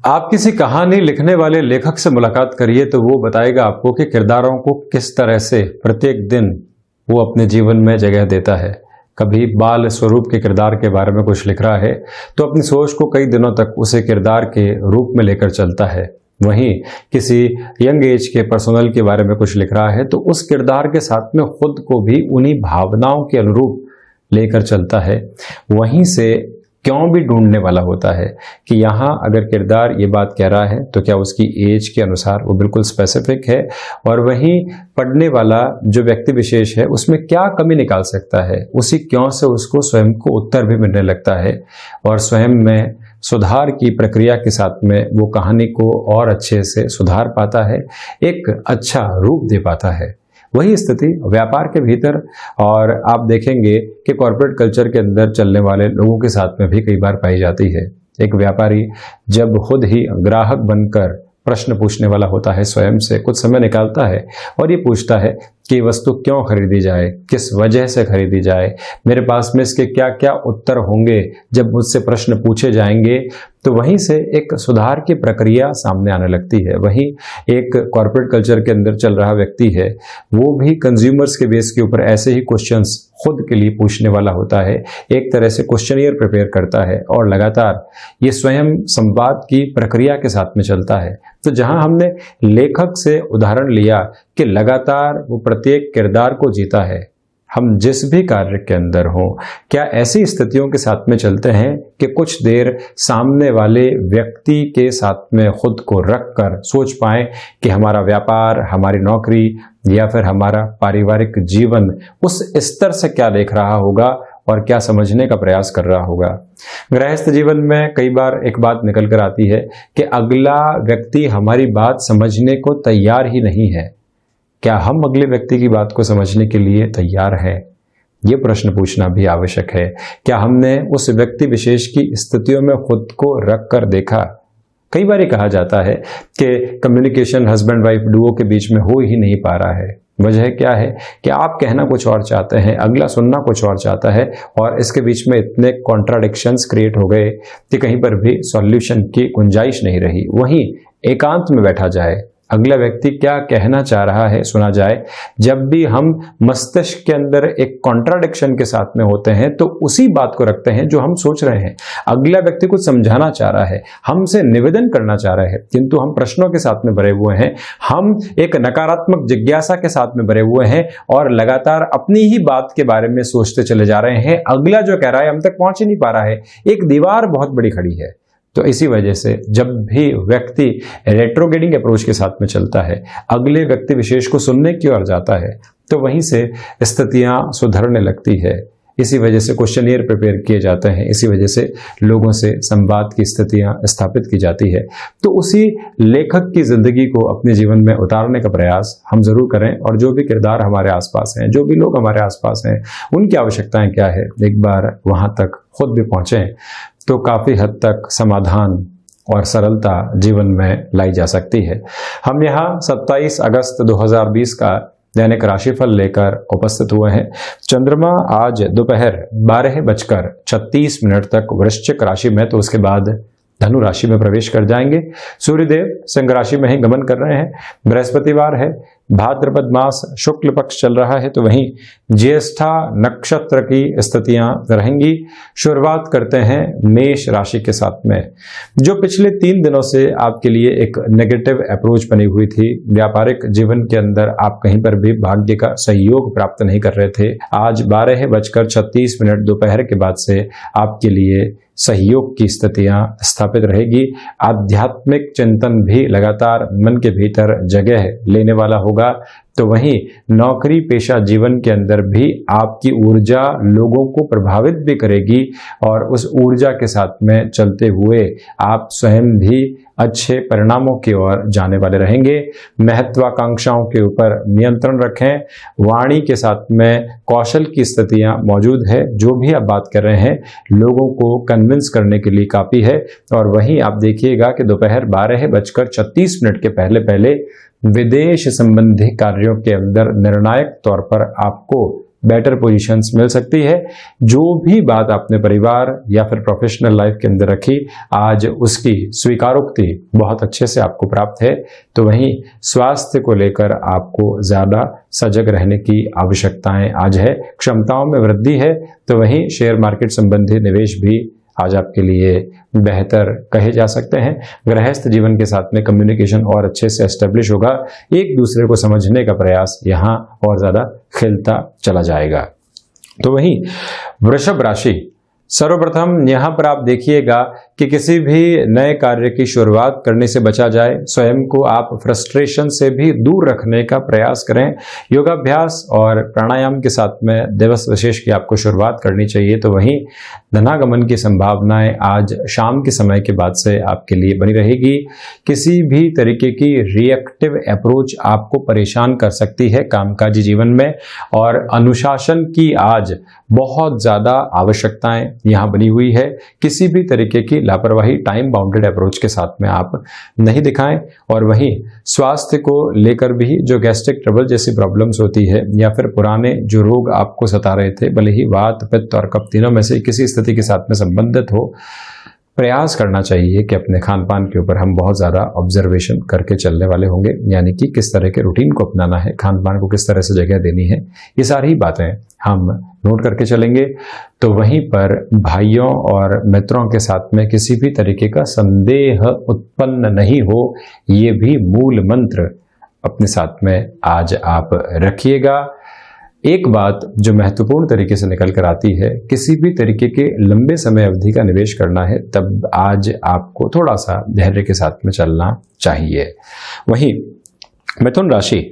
आप किसी कहानी लिखने वाले लेखक से मुलाकात करिए तो वो बताएगा आपको कि किरदारों को किस तरह से प्रत्येक दिन वो अपने जीवन में जगह देता है। कभी बाल स्वरूप के किरदार के बारे में कुछ लिख रहा है तो अपनी सोच को कई दिनों तक उसे किरदार के रूप में लेकर चलता है। वहीं किसी यंग एज के पर्सनल के बारे में कुछ लिख रहा है तो उस किरदार के साथ में खुद को भी उन्हीं भावनाओं के अनुरूप लेकर चलता है। वहीं से क्यों भी ढूंढने वाला होता है कि यहाँ अगर किरदार ये बात कह रहा है तो क्या उसकी एज के अनुसार वो बिल्कुल स्पेसिफिक है, और वहीं पढ़ने वाला जो व्यक्ति विशेष है उसमें क्या कमी निकाल सकता है, उसी क्यों से उसको स्वयं को उत्तर भी मिलने लगता है और स्वयं में सुधार की प्रक्रिया के साथ में वो कहानी को और अच्छे से सुधार पाता है, एक अच्छा रूप दे पाता है। वही स्थिति व्यापार के भीतर और आप देखेंगे कि कॉर्पोरेट कल्चर के अंदर चलने वाले लोगों के साथ में भी कई बार पाई जाती है। एक व्यापारी जब खुद ही ग्राहक बनकर प्रश्न पूछने वाला होता है, स्वयं से कुछ समय निकालता है और ये पूछता है कि वस्तु क्यों खरीदी जाए, किस वजह से खरीदी जाए, मेरे पास में इसके क्या क्या उत्तर होंगे जब मुझसे प्रश्न पूछे जाएंगे, तो वहीं से एक सुधार की प्रक्रिया सामने आने लगती है। वहीं एक कॉर्पोरेट कल्चर के अंदर चल रहा व्यक्ति है, वो भी कंज्यूमर्स के बेस के ऊपर ऐसे ही क्वेश्चंस खुद के लिए पूछने वाला होता है, एक तरह से क्वेश्चनियर प्रिपेयर करता है और लगातार ये स्वयं संवाद की प्रक्रिया के साथ में चलता है। तो जहां हमने लेखक से उदाहरण लिया कि लगातार वो प्रत्येक किरदार को जीता है, हम जिस भी कार्य के अंदर हों, क्या ऐसी स्थितियों के साथ में चलते हैं कि कुछ देर सामने वाले व्यक्ति के साथ में खुद को रख कर सोच पाएं कि हमारा व्यापार, हमारी नौकरी या फिर हमारा पारिवारिक जीवन उस स्तर से क्या देख रहा होगा और क्या समझने का प्रयास कर रहा होगा। गृहस्थ जीवन में कई बार एक बात निकल कर आती है कि अगला व्यक्ति हमारी बात समझने को तैयार ही नहीं है। क्या हम अगले व्यक्ति की बात को समझने के लिए तैयार हैं? ये प्रश्न पूछना भी आवश्यक है। क्या हमने उस व्यक्ति विशेष की स्थितियों में खुद को रख कर देखा? कई बार ये कहा जाता है कि कम्युनिकेशन हस्बैंड वाइफ डुओ के बीच में हो ही नहीं पा रहा है। वजह क्या है कि आप कहना कुछ और चाहते हैं, अगला सुनना कुछ और चाहता है, और इसके बीच में इतने कॉन्ट्राडिक्शंस क्रिएट हो गए कि कहीं पर भी सॉल्यूशन की गुंजाइश नहीं रही। वहीं एकांत में बैठा जाए, अगला व्यक्ति क्या कहना चाह रहा है सुना जाए। जब भी हम मस्तिष्क के अंदर एक कॉन्ट्राडिक्शन के साथ में होते हैं तो उसी बात को रखते हैं जो हम सोच रहे हैं। अगला व्यक्ति कुछ समझाना चाह रहा है, हमसे निवेदन करना चाह रहा है, किंतु हम प्रश्नों के साथ में भरे हुए हैं, हम एक नकारात्मक जिज्ञासा के साथ में भरे हुए हैं और लगातार अपनी ही बात के बारे में सोचते चले जा रहे हैं। अगला जो कह रहा है हम तक पहुंच ही नहीं पा रहा है, एक दीवार बहुत बड़ी खड़ी है। तो इसी वजह से जब भी व्यक्ति रेट्रोग्रेडिंग अप्रोच के साथ में चलता है, अगले व्यक्ति विशेष को सुनने की ओर जाता है, तो वहीं से स्थितियां सुधरने लगती है। इसी वजह से क्वेश्चनियर प्रिपेयर किए जाते हैं, इसी वजह से लोगों से संवाद की स्थितियां स्थापित की जाती है। तो उसी लेखक की जिंदगी को अपने जीवन में उतारने का प्रयास हम जरूर करें, और जो भी किरदार हमारे आसपास हैं, जो भी लोग हमारे आसपास हैं, उनकी आवश्यकताएं क्या है, एक बार वहां तक खुद भी पहुंचें तो काफी हद तक समाधान और सरलता जीवन में लाई जा सकती है। हम यहाँ 27 अगस्त 2020 का दैनिक राशिफल लेकर उपस्थित हुए हैं। चंद्रमा आज दोपहर 12:36 तक वृश्चिक राशि में, तो उसके बाद धनु राशि में प्रवेश कर जाएंगे। सूर्यदेव सिंह राशि में ही गमन कर रहे हैं। बृहस्पतिवार है, भाद्रपद मास शुक्ल पक्ष चल रहा है, तो वहीं ज्येष्ठा नक्षत्र की स्थितियां रहेंगी। शुरुआत करते हैं मेष राशि के साथ में। जो पिछले 3 दिनों से आपके लिए एक नेगेटिव अप्रोच बनी हुई थी, व्यापारिक जीवन के अंदर आप कहीं पर भी भाग्य का सहयोग प्राप्त नहीं कर रहे थे, आज 12:36 दोपहर के बाद से आपके लिए सहयोग की स्थितियां स्थापित रहेगी। आध्यात्मिक चिंतन भी लगातार मन के भीतर जगह लेने वाला होगा। तो वहीं नौकरी पेशा जीवन के अंदर भी आपकी ऊर्जा लोगों को प्रभावित भी करेगी, और उस ऊर्जा के साथ में चलते हुए आप स्वयं भी अच्छे परिणामों की ओर जाने वाले रहेंगे। महत्वाकांक्षाओं के ऊपर नियंत्रण रखें। वाणी के साथ में कौशल की स्थितियां मौजूद है। जो भी आप बात कर रहे हैं, लोगों को कन्विंस करने के लिए काफी है। और वहीं आप देखिएगा कि दोपहर 12:36 के पहले विदेश संबंधी कार्यों के अंदर निर्णायक तौर पर आपको बेटर पोजीशंस मिल सकती है। जो भी बात आपने परिवार या फिर प्रोफेशनल लाइफ के अंदर रखी, आज उसकी स्वीकारोक्ति बहुत अच्छे से आपको प्राप्त है। तो वहीं स्वास्थ्य को लेकर आपको ज़्यादा सजग रहने की आवश्यकताएं आज है। क्षमताओं में वृद्धि है। तो वहीं शेयर मार्केट संबंधी निवेश भी आज आपके लिए बेहतर कहे जा सकते हैं। गृहस्थ जीवन के साथ में कम्युनिकेशन और अच्छे से एस्टेब्लिश होगा। एक दूसरे को समझने का प्रयास यहाँ और ज़्यादा खिलता चला जाएगा। तो वहीं वृषभ राशि, सर्वप्रथम यहाँ पर आप देखिएगा कि किसी भी नए कार्य की शुरुआत करने से बचा जाए। स्वयं को आप फ्रस्ट्रेशन से भी दूर रखने का प्रयास करें। योगाभ्यास और प्राणायाम के साथ में दिवस विशेष की आपको शुरुआत करनी चाहिए। तो वहीं धनागमन की संभावनाएं आज शाम के समय के बाद से आपके लिए बनी रहेगी। किसी भी तरीके की रिएक्टिव अप्रोच आपको परेशान कर सकती है कामकाजी जीवन में, और अनुशासन की आज बहुत ज़्यादा आवश्यकताएं यहाँ बनी हुई है। किसी भी तरीके की लापरवाही टाइम बाउंडेड अप्रोच के साथ में आप नहीं दिखाएं। और वहीं स्वास्थ्य को लेकर भी जो गैस्ट्रिक ट्रबल जैसी प्रॉब्लम्स होती है, या फिर पुराने जो रोग आपको सता रहे थे, भले ही वात, पित्त और कफ तीनों में से किसी स्थिति के साथ में संबंधित हो, प्रयास करना चाहिए कि अपने खान पान के ऊपर हम बहुत ज़्यादा ऑब्जर्वेशन करके चलने वाले होंगे। यानी कि किस तरह के रूटीन को अपनाना है, खान पान को किस तरह से जगह देनी है, ये सारी बातें हम नोट करके चलेंगे। तो वहीं पर भाइयों और मित्रों के साथ में किसी भी तरीके का संदेह उत्पन्न नहीं हो, ये भी मूल मंत्र अपने साथ में आज आप रखिएगा। एक बात जो महत्वपूर्ण तरीके से निकल कर आती है, किसी भी तरीके के लंबे समय अवधि का निवेश करना है तब आज आपको थोड़ा सा धैर्य के साथ में चलना चाहिए। वहीं मिथुन राशि,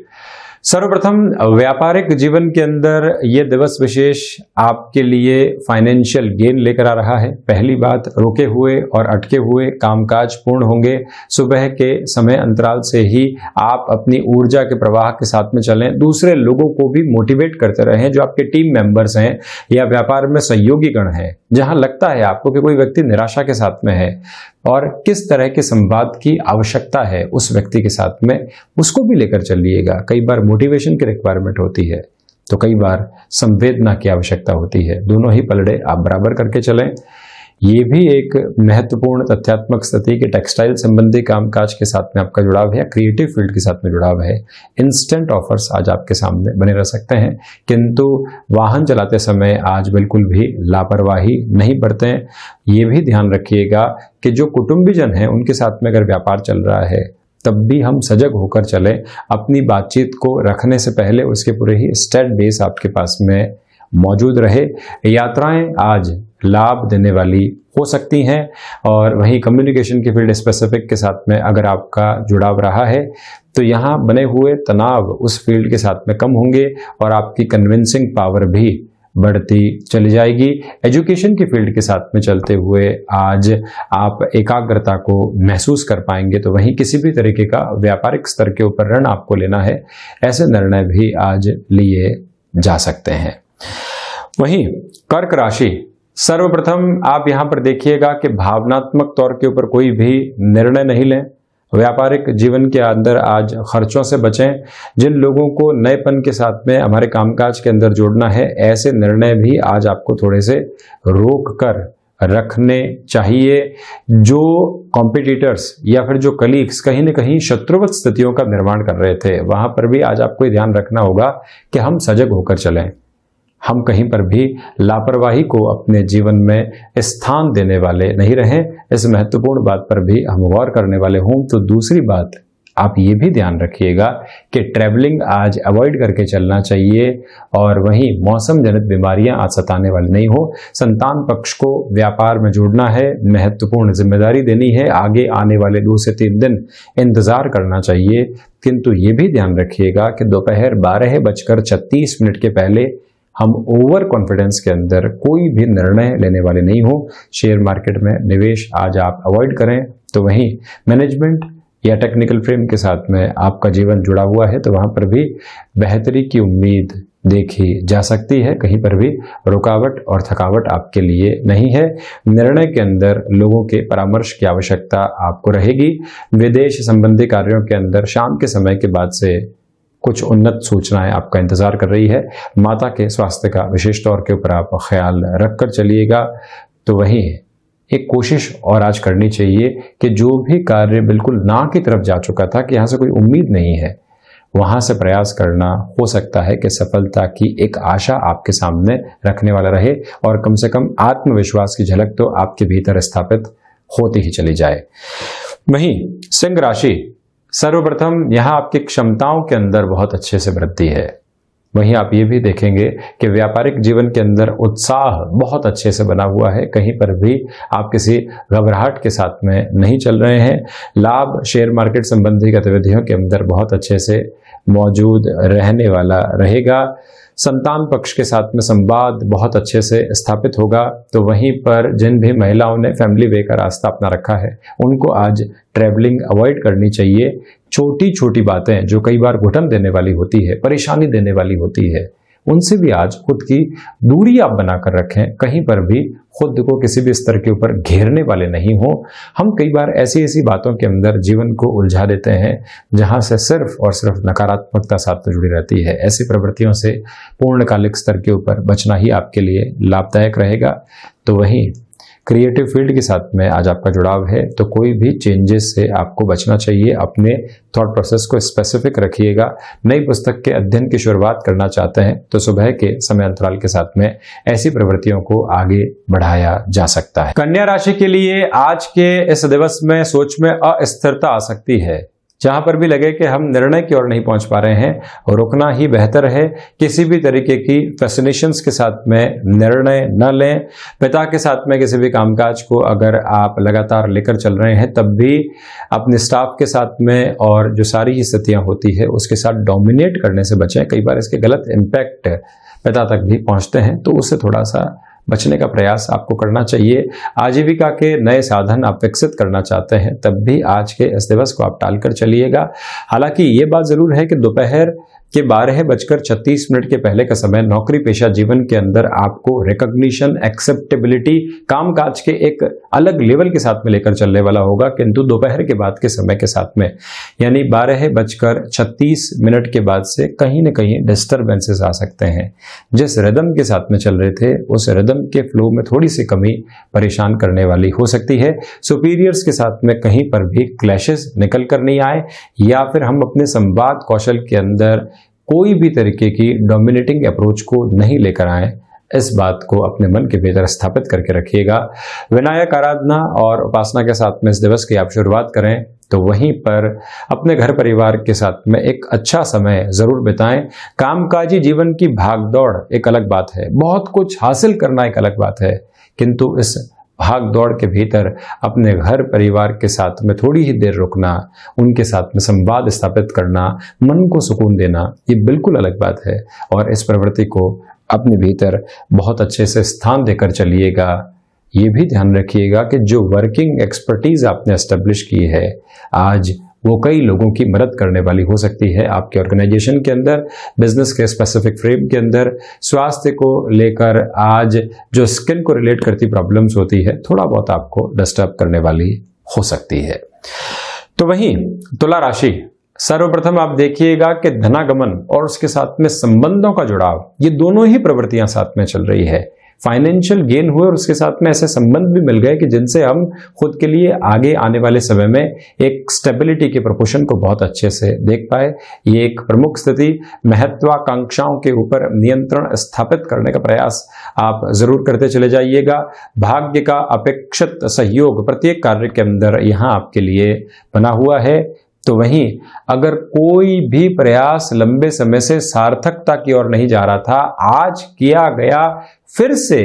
सर्वप्रथम व्यापारिक जीवन के अंदर ये दिवस विशेष आपके लिए फाइनेंशियल गेन लेकर आ रहा है। पहली बात, रुके हुए और अटके हुए कामकाज पूर्ण होंगे। सुबह के समय अंतराल से ही आप अपनी ऊर्जा के प्रवाह के साथ में चलें। दूसरे लोगों को भी मोटिवेट करते रहें, जो आपके टीम मेंबर्स हैं या व्यापार में सहयोगी गण हैं। जहां लगता है आपको कि कोई व्यक्ति निराशा के साथ में है और किस तरह के संवाद की आवश्यकता है उस व्यक्ति के साथ में, उसको भी लेकर चलिएगा। कई बार मोटिवेशन की रिक्वायरमेंट होती है, तो कई बार संवेदना की आवश्यकता होती है। दोनों ही पलड़े आप बराबर करके चलें। ये भी एक महत्वपूर्ण तथ्यात्मक स्थिति कि टेक्सटाइल संबंधी कामकाज के साथ में आपका जुड़ाव है, क्रिएटिव फील्ड के साथ में जुड़ाव है। इंस्टेंट ऑफर्स आज आपके सामने बने रह सकते हैं, किंतु वाहन चलाते समय आज बिल्कुल भी लापरवाही नहीं बरतें। ये भी ध्यान रखिएगा कि जो कुटुंबीजन हैं उनके साथ में अगर व्यापार चल रहा है तब भी हम सजग होकर चलें। अपनी बातचीत को रखने से पहले उसके पूरे ही स्टेट बेस आपके पास में मौजूद रहे। यात्राएं आज लाभ देने वाली हो सकती हैं। और वहीं कम्युनिकेशन की फील्ड स्पेसिफिक के साथ में अगर आपका जुड़ाव रहा है तो यहाँ बने हुए तनाव उस फील्ड के साथ में कम होंगे और आपकी कन्विंसिंग पावर भी बढ़ती चली जाएगी। एजुकेशन की फील्ड के साथ में चलते हुए आज आप एकाग्रता को महसूस कर पाएंगे। तो वहीं किसी भी तरीके का व्यापारिक स्तर के ऊपर ऋण आपको लेना है, ऐसे निर्णय भी आज लिए जा सकते हैं। वहीं कर्क राशि, सर्वप्रथम आप यहां पर देखिएगा कि भावनात्मक तौर के ऊपर कोई भी निर्णय नहीं लें। व्यापारिक जीवन के अंदर आज खर्चों से बचें। जिन लोगों को नएपन के साथ में हमारे कामकाज के अंदर जोड़ना है, ऐसे निर्णय भी आज आपको थोड़े से रोक कर रखने चाहिए। जो कॉम्पिटिटर्स या फिर जो कलीग्स कहीं न कहीं शत्रुवत स्थितियों का निर्माण कर रहे थे, वहां पर भी आज आपको ध्यान रखना होगा कि हम सजग होकर चलें। हम कहीं पर भी लापरवाही को अपने जीवन में स्थान देने वाले नहीं रहें। इस महत्वपूर्ण बात पर भी हम गौर करने वाले हों। तो दूसरी बात, आप ये भी ध्यान रखिएगा कि ट्रैवलिंग आज अवॉइड करके चलना चाहिए। और वहीं मौसम जनित बीमारियां आज सताने वाली नहीं हो। संतान पक्ष को व्यापार में जोड़ना है, महत्वपूर्ण जिम्मेदारी देनी है। आगे आने वाले 2 से 3 दिन इंतजार करना चाहिए, किंतु ये भी ध्यान रखिएगा कि दोपहर 12:36 के पहले हम ओवर कॉन्फिडेंस के अंदर कोई भी निर्णय लेने वाले नहीं हो। शेयर मार्केट में निवेश आज आप अवॉइड करें। तो वहीं मैनेजमेंट या टेक्निकल फ्रेम के साथ में आपका जीवन जुड़ा हुआ है, तो वहां पर भी बेहतरी की उम्मीद देखी जा सकती है। कहीं पर भी रुकावट और थकावट आपके लिए नहीं है। निर्णय के अंदर लोगों के परामर्श की आवश्यकता आपको रहेगी। विदेश संबंधी कार्यों के अंदर शाम के समय के बाद से कुछ उन्नत सूचनाएं आपका इंतजार कर रही है। माता के स्वास्थ्य का विशेष तौर के ऊपर आप ख्याल रखकर चलिएगा। तो वहीं एक कोशिश और आज करनी चाहिए कि जो भी कार्य बिल्कुल ना की तरफ जा चुका था, कि यहाँ से कोई उम्मीद नहीं है, वहां से प्रयास करना हो सकता है कि सफलता की एक आशा आपके सामने रखने वाला रहे और कम से कम आत्मविश्वास की झलक तो आपके भीतर स्थापित होती ही चली जाए। वहीं सिंह राशि, सर्वप्रथम यहां आपकी क्षमताओं के अंदर बहुत अच्छे से वृद्धि है। वहीं आप ये भी देखेंगे कि व्यापारिक जीवन के अंदर उत्साह बहुत अच्छे से बना हुआ है, कहीं पर भी आप किसी घबराहट के साथ में नहीं चल रहे हैं। लाभ शेयर मार्केट संबंधी गतिविधियों के अंदर बहुत अच्छे से मौजूद रहने वाला रहेगा। संतान पक्ष के साथ में संवाद बहुत अच्छे से स्थापित होगा। तो वहीं पर जिन भी महिलाओं ने फैमिली वे का रास्ता अपना रखा है, उनको आज ट्रैवलिंग अवॉइड करनी चाहिए। छोटी छोटी बातें जो कई बार घुटन देने वाली होती है, परेशानी देने वाली होती है, उनसे भी आज खुद की दूरी आप बनाकर रखें। कहीं पर भी खुद को किसी भी स्तर के ऊपर घेरने वाले नहीं हो। हम कई बार ऐसी ऐसी बातों के अंदर जीवन को उलझा देते हैं जहां से सिर्फ और सिर्फ नकारात्मकता साथ में जुड़ी रहती है। ऐसी प्रवृत्तियों से पूर्णकालिक स्तर के ऊपर बचना ही आपके लिए लाभदायक रहेगा। तो वहीं क्रिएटिव फील्ड के साथ में आज आपका जुड़ाव है, तो कोई भी चेंजेस से आपको बचना चाहिए। अपने थॉट प्रोसेस को स्पेसिफिक रखिएगा। नई पुस्तक के अध्ययन की शुरुआत करना चाहते हैं तो सुबह के समय अंतराल के साथ में ऐसी प्रवृत्तियों को आगे बढ़ाया जा सकता है। कन्या राशि के लिए आज के इस दिवस में सोच में अस्थिरता आ सकती है। जहां पर भी लगे कि हम निर्णय की ओर नहीं पहुंच पा रहे हैं, और रुकना ही बेहतर है। किसी भी तरीके की फैसिनेशंस के साथ में निर्णय न लें। पिता के साथ में किसी भी कामकाज को अगर आप लगातार लेकर चल रहे हैं, तब भी अपने स्टाफ के साथ में और जो सारी ही स्थितियां होती है उसके साथ डोमिनेट करने से बचें। कई बार इसके गलत इम्पैक्ट पिता तक भी पहुंचते हैं, तो उससे थोड़ा सा बचने का प्रयास आपको करना चाहिए। आजीविका के नए साधन आप विकसित करना चाहते हैं, तब भी आज के इस दिवस को आप टालकर चलिएगा। हालांकि ये बात जरूर है कि दोपहर के 12:36 के पहले का समय नौकरी पेशा जीवन के अंदर आपको रिकॉग्निशन, एक्सेप्टेबिलिटी, कामकाज के एक अलग लेवल के साथ में लेकर चलने वाला होगा। किंतु दोपहर के बाद के समय के साथ में, यानी 12:36 के बाद से कहीं न कहीं डिस्टर्बेंसेस आ सकते हैं। जिस रिदम के साथ में चल रहे थे, उस रिदम के फ्लो में थोड़ी सी कमी परेशान करने वाली हो सकती है। सुपीरियर्स के साथ में कहीं पर भी क्लैशेस निकल कर नहीं आए, या फिर हम अपने संवाद कौशल के अंदर कोई भी तरीके की डोमिनेटिंग अप्रोच को नहीं लेकर आए। इस बात को अपने मन के भीतर स्थापित करके रखिएगा। विनायक आराधना और उपासना के साथ में इस दिवस की आप शुरुआत करें, तो वहीं पर अपने घर परिवार के साथ में एक अच्छा समय जरूर बिताएं। कामकाजी जीवन की भागदौड़ एक अलग बात है, बहुत कुछ हासिल करना एक अलग बात है, किंतु इस भाग दौड़ के भीतर अपने घर परिवार के साथ में थोड़ी ही देर रुकना, उनके साथ में संवाद स्थापित करना, मन को सुकून देना, ये बिल्कुल अलग बात है। और इस प्रवृत्ति को अपने भीतर बहुत अच्छे से स्थान देकर चलिएगा। ये भी ध्यान रखिएगा कि जो वर्किंग एक्सपर्टीज आपने एस्टेब्लिश की है, आज वो कई लोगों की मदद करने वाली हो सकती है आपके ऑर्गेनाइजेशन के अंदर, बिजनेस के स्पेसिफिक फ्रेम के अंदर। स्वास्थ्य को लेकर आज जो स्किन को रिलेट करती प्रॉब्लम्स होती है, थोड़ा बहुत आपको डिस्टर्ब करने वाली हो सकती है। तो वहीं तुला राशि, सर्वप्रथम आप देखिएगा कि धनागमन और उसके साथ में संबंधों का जुड़ाव, ये दोनों ही प्रवृत्तियां साथ में चल रही है। फाइनेंशियल गेन हुए और उसके साथ में ऐसे संबंध भी मिल गए कि जिनसे हम खुद के लिए आगे आने वाले समय में एक स्टेबिलिटी के प्रोपोर्शन को बहुत अच्छे से देख पाए। ये एक प्रमुख स्थिति। महत्वाकांक्षाओं के ऊपर नियंत्रण स्थापित करने का प्रयास आप जरूर करते चले जाइएगा। भाग्य का अपेक्षित सहयोग प्रत्येक कार्य के अंदर यहाँ आपके लिए बना हुआ है। तो वहीं अगर कोई भी प्रयास लंबे समय से सार्थकता की ओर नहीं जा रहा था, आज किया गया फिर से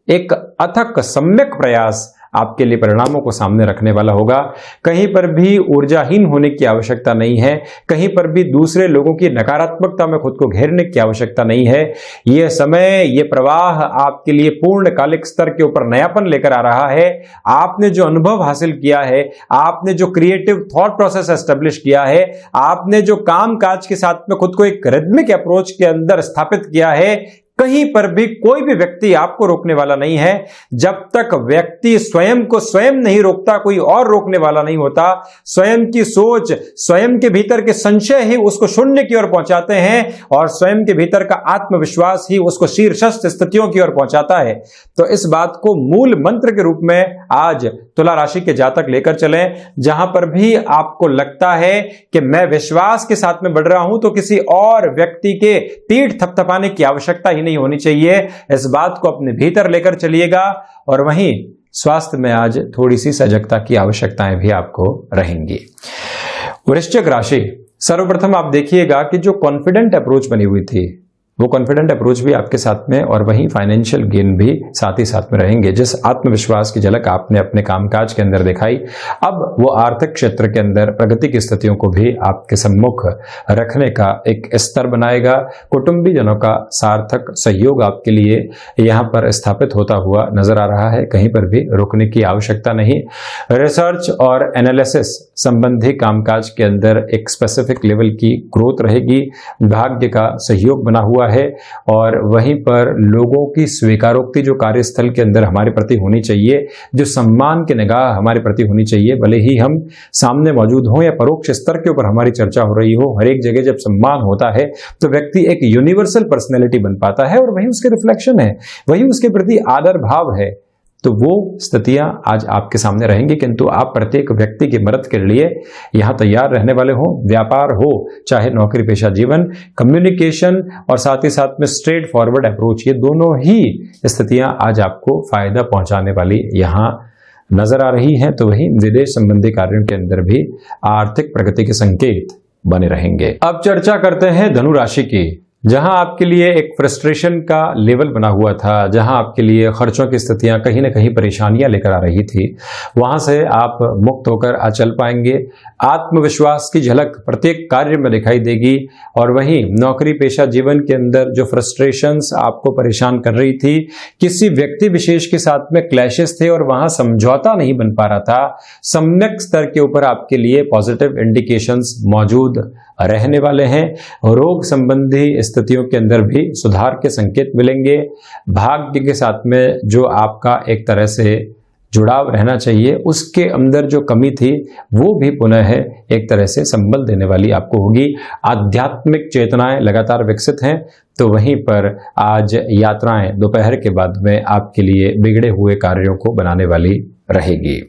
एक अथक सम्यक प्रयास आपके लिए परिणामों को सामने रखने वाला होगा। कहीं पर भी ऊर्जाहीन होने की आवश्यकता नहीं है, कहीं पर भी दूसरे लोगों की नकारात्मकता में खुद को घेरने की आवश्यकता नहीं है। यह समय, ये प्रवाह आपके लिए पूर्णकालिक स्तर के ऊपर नयापन लेकर आ रहा है। आपने जो अनुभव हासिल किया है, आपने जो क्रिएटिव थॉट प्रोसेस एस्टेब्लिश किया है, आपने जो काम काज के साथ में खुद को एक रिदमिक अप्रोच के अंदर स्थापित किया है, कहीं पर भी कोई भी व्यक्ति आपको रोकने वाला नहीं है। जब तक व्यक्ति स्वयं को स्वयं नहीं रोकता, कोई और रोकने वाला नहीं होता। स्वयं की सोच, स्वयं के भीतर के संशय ही उसको शून्य की ओर पहुंचाते हैं और स्वयं के भीतर का आत्मविश्वास ही उसको शीर्षस्थ स्थितियों की ओर पहुंचाता है। तो इस बात को मूल मंत्र के रूप में आज तुला राशि के जातक लेकर चलें। जहां पर भी आपको लगता है कि मैं विश्वास के साथ में बढ़ रहा हूं, तो किसी और व्यक्ति के पीठ थपथपाने की आवश्यकता ही नहीं होनी चाहिए। इस बात को अपने भीतर लेकर चलिएगा। और वहीं स्वास्थ्य में आज थोड़ी सी सजगता की आवश्यकताएं भी आपको रहेंगी। वृश्चिक राशि, सर्वप्रथम आप देखिएगा कि जो कॉन्फिडेंट अप्रोच बनी हुई थी, वो कॉन्फिडेंट अप्रोच भी आपके साथ में, और वहीं फाइनेंशियल गेन भी साथ ही साथ में रहेंगे। जिस आत्मविश्वास की झलक आपने अपने कामकाज के अंदर दिखाई, अब वो आर्थिक क्षेत्र के अंदर प्रगति की स्थितियों को भी आपके सम्मुख रखने का एक स्तर बनाएगा। कुटुंबीजनों का सार्थक सहयोग आपके लिए यहाँ पर स्थापित होता हुआ नजर आ रहा है। कहीं पर भी रुकने की आवश्यकता नहीं। रिसर्च और एनालिसिस संबंधी कामकाज के अंदर एक स्पेसिफिक लेवल की ग्रोथ रहेगी। भाग्य का सहयोग बना हुआ है, और वहीं पर लोगों की स्वीकारोक्ति जो कार्यस्थल के अंदर हमारे प्रति होनी चाहिए, जो सम्मान की निगाह हमारे प्रति होनी चाहिए, भले ही हम सामने मौजूद हों या परोक्ष स्तर के ऊपर हमारी चर्चा हो रही हो, हर एक जगह जब सम्मान होता है तो व्यक्ति एक यूनिवर्सल पर्सनैलिटी बन पाता है, और वही उसके रिफ्लेक्शन है, वही उसके प्रति आदर भाव है। तो वो स्थितियां आज आपके सामने रहेंगी, किंतु आप प्रत्येक व्यक्ति की मदद के लिए यहां तैयार रहने वाले हो। व्यापार हो चाहे नौकरी पेशा जीवन, कम्युनिकेशन और साथ ही साथ में स्ट्रेट फॉरवर्ड अप्रोच, ये दोनों ही स्थितियां आज आपको फायदा पहुंचाने वाली यहां नजर आ रही हैं। तो वही विदेश संबंधी कार्यों के अंदर भी आर्थिक प्रगति के संकेत बने रहेंगे। अब चर्चा करते हैं धनु राशि की, जहां आपके लिए एक फ्रस्ट्रेशन का लेवल बना हुआ था, जहां आपके लिए खर्चों की स्थितियां कहीं ना कहीं परेशानियां लेकर आ रही थी, वहां से आप मुक्त होकर आज चल पाएंगे। आत्मविश्वास की झलक प्रत्येक कार्य में दिखाई देगी, और वहीं नौकरी पेशा जीवन के अंदर जो फ्रस्ट्रेशंस आपको परेशान कर रही थी, किसी व्यक्ति विशेष के साथ में क्लैशेस थे और वहां समझौता नहीं बन पा रहा था, सम्यक स्तर के ऊपर आपके लिए पॉजिटिव इंडिकेशंस मौजूद रहने वाले हैं। रोग संबंधी स्थितियों के अंदर भी सुधार के संकेत मिलेंगे। भाग्य के साथ में जो आपका एक तरह से जुड़ाव रहना चाहिए, उसके अंदर जो कमी थी वो भी पुनः एक तरह से संबल देने वाली आपको होगी। आध्यात्मिक चेतनाएं लगातार विकसित हैं, तो वहीं पर आज यात्राएं दोपहर के बाद में आपके लिए बिगड़े हुए कार्यों को बनाने वाली रहेगी।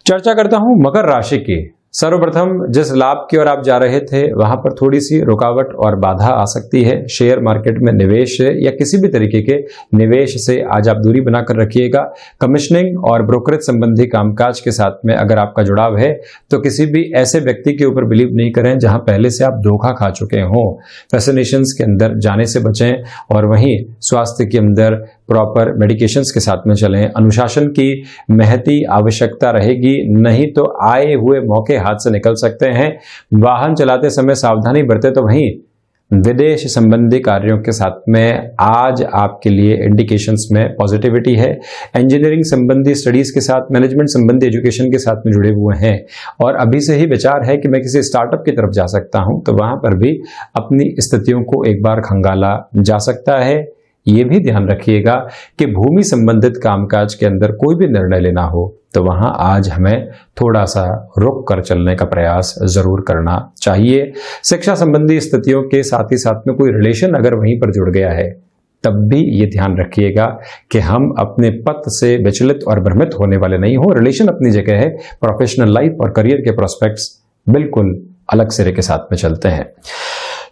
चर्चा करता हूं मकर राशि की। सर्वप्रथम जिस लाभ की ओर आप जा रहे थे, वहां पर थोड़ी सी रुकावट और बाधा आ सकती है। शेयर मार्केट में निवेश या किसी भी तरीके के निवेश से आज आप दूरी बनाकर रखिएगा। कमीशनिंग और ब्रोकरेज संबंधी कामकाज के साथ में अगर आपका जुड़ाव है, तो किसी भी ऐसे व्यक्ति के ऊपर बिलीव नहीं करें जहां पहले से आप धोखा खा चुके हों। फैसिनेशंस के अंदर जाने से बचें, और वहीं स्वास्थ्य के अंदर प्रॉपर मेडिकेशंस के साथ में चलें। अनुशासन की महती आवश्यकता रहेगी, नहीं तो आए हुए मौके हाथ से निकल सकते हैं। वाहन चलाते समय सावधानी बरतें। तो वहीं विदेश संबंधी कार्यों के साथ में आज आपके लिए इंडिकेशंस में पॉजिटिविटी है। इंजीनियरिंग संबंधी स्टडीज के साथ, मैनेजमेंट संबंधी एजुकेशन के साथ में जुड़े हुए हैं, और अभी से ही विचार है कि मैं किसी स्टार्टअप की तरफ जा सकता हूं, तो वहां पर भी अपनी स्थितियों को एक बार खंगाला जा सकता है। ये भी ध्यान रखिएगा कि भूमि संबंधित कामकाज के अंदर कोई भी निर्णय लेना हो, तो वहां आज हमें थोड़ा सा रुक कर चलने का प्रयास जरूर करना चाहिए। शिक्षा संबंधी स्थितियों के साथ ही साथ में कोई रिलेशन अगर वहीं पर जुड़ गया है, तब भी ये ध्यान रखिएगा कि हम अपने पथ से विचलित और भ्रमित होने वाले नहीं हो। रिलेशन अपनी जगह है, प्रोफेशनल लाइफ और करियर के प्रोस्पेक्ट्स बिल्कुल अलग सिरे के साथ में चलते हैं।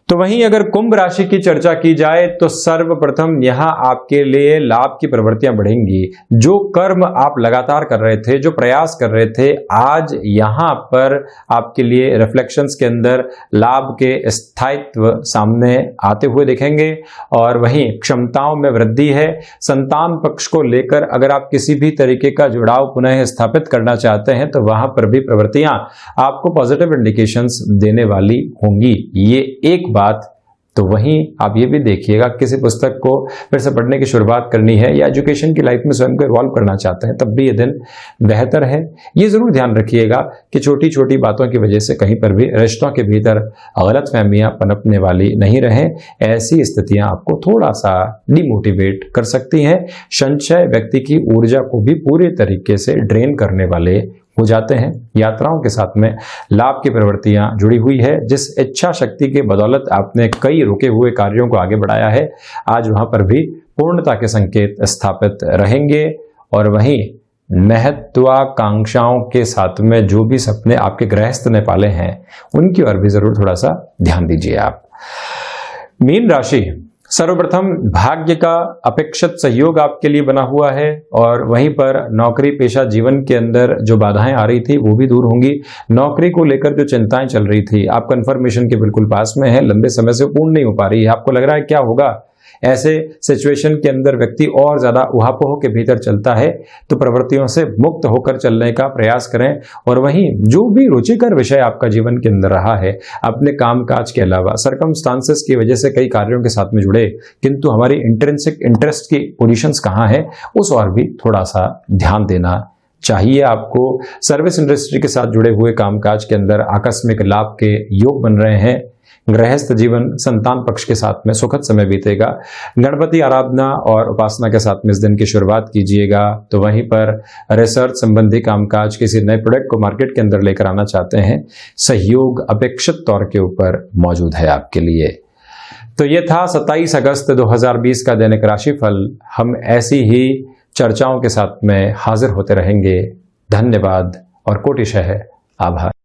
तो वहीं अगर कुंभ राशि की चर्चा की जाए, तो सर्वप्रथम यहां आपके लिए लाभ की प्रवृत्तियां बढ़ेंगी। जो कर्म आप लगातार कर रहे थे, जो प्रयास कर रहे थे, आज यहां पर आपके लिए रिफ्लेक्शंस के अंदर लाभ के स्थायित्व सामने आते हुए दिखेंगे, और वहीं क्षमताओं में वृद्धि है। संतान पक्ष को लेकर अगर आप किसी भी तरीके का जुड़ाव पुनः स्थापित करना चाहते हैं, तो वहां पर भी प्रवृत्तियां आपको पॉजिटिव इंडिकेशंस देने वाली होंगी। ये एक बात तो वहीं आप ये भी देखिएगा, किसी पुस्तक को फिर से पढ़ने की शुरुआत करनी है या एजुकेशन की लाइफ में स्वयं को इवॉल्व करना चाहते हैं, तब भी ये दिन बेहतर है। ये जरूर ध्यान रखिएगा कि छोटी छोटी बातों की वजह से कहीं पर भी रिश्तों के भीतर गलतफहमियां पनपने वाली नहीं रहे। ऐसी स्थितियां आपको थोड़ा सा डिमोटिवेट कर सकती हैं। संशय व्यक्ति की ऊर्जा को भी पूरे तरीके से ड्रेन करने वाले हो जाते हैं। यात्राओं के साथ में लाभ की प्रवृत्तियां जुड़ी हुई है। जिस इच्छा शक्ति के बदौलत आपने कई रुके हुए कार्यों को आगे बढ़ाया है, आज वहां पर भी पूर्णता के संकेत स्थापित रहेंगे। और वहीं महत्वाकांक्षाओं के साथ में जो भी सपने आपके गृहस्थ ने पाले हैं, उनकी ओर भी जरूर थोड़ा सा ध्यान दीजिए आप। मीन राशि, सर्वप्रथम भाग्य का अपेक्षित सहयोग आपके लिए बना हुआ है और वहीं पर नौकरी पेशा जीवन के अंदर जो बाधाएं आ रही थी वो भी दूर होंगी। नौकरी को लेकर जो चिंताएं चल रही थी, आप कंफर्मेशन के बिल्कुल पास में है, लंबे समय से पूर्ण नहीं हो पा रही है, आपको लग रहा है क्या होगा। ऐसे सिचुएशन के अंदर व्यक्ति और ज्यादा उहापोह के भीतर चलता है, तो प्रवृत्तियों से मुक्त होकर चलने का प्रयास करें। और वहीं जो भी रुचिकर विषय आपका जीवन के अंदर रहा है, अपने कामकाज के अलावा सर्कमस्टांसेस की वजह से कई कार्यों के साथ में जुड़े, किंतु हमारी इंट्रिंसिक इंटरेस्ट की पोजीशंस कहाँ है, उस और भी थोड़ा सा ध्यान देना चाहिए आपको। सर्विस इंडस्ट्री के साथ जुड़े हुए कामकाज के अंदर आकस्मिक लाभ के योग बन रहे हैं। गृहस्थ जीवन संतान पक्ष के साथ में सुखद समय बीतेगा। गणपति आराधना और उपासना के साथ में इस दिन की शुरुआत कीजिएगा। तो वहीं पर रिसर्च संबंधी कामकाज, किसी नए प्रोडक्ट को मार्केट के अंदर लेकर आना चाहते हैं, सहयोग अपेक्षित तौर के ऊपर मौजूद है आपके लिए। तो ये था 27 अगस्त 2020 का दैनिक राशिफल। हम ऐसी ही चर्चाओं के साथ में हाजिर होते रहेंगे। धन्यवाद और कोटिशः आभार।